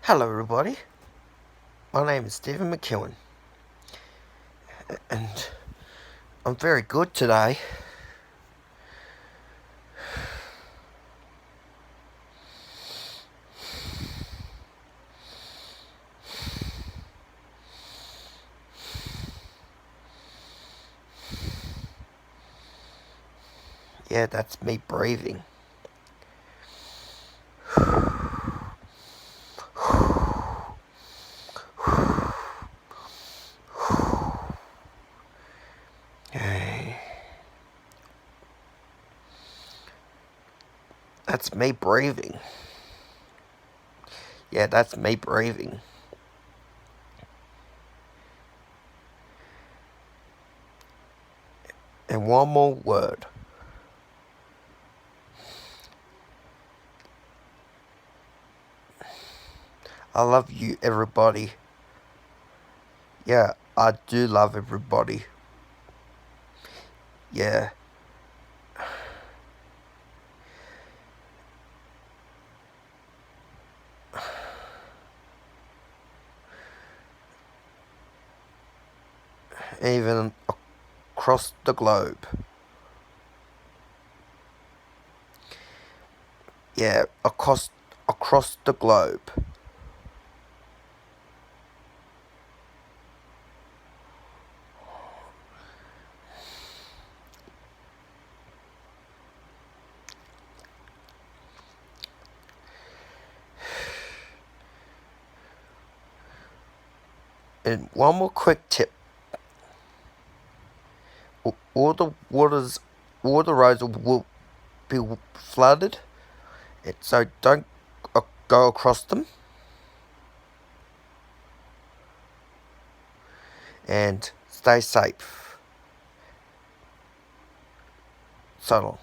Hello, everybody. My name is Stephen McEwen, and I'm very good today. Yeah, that's me breathing. That's me breathing. Yeah, that's me breathing. And one more word. I love you, everybody. Yeah, I do love everybody. Yeah. Even across the globe. Yeah, across the globe. And one more quick tip. All the roads will be flooded. So don't go across them. And stay safe. So long.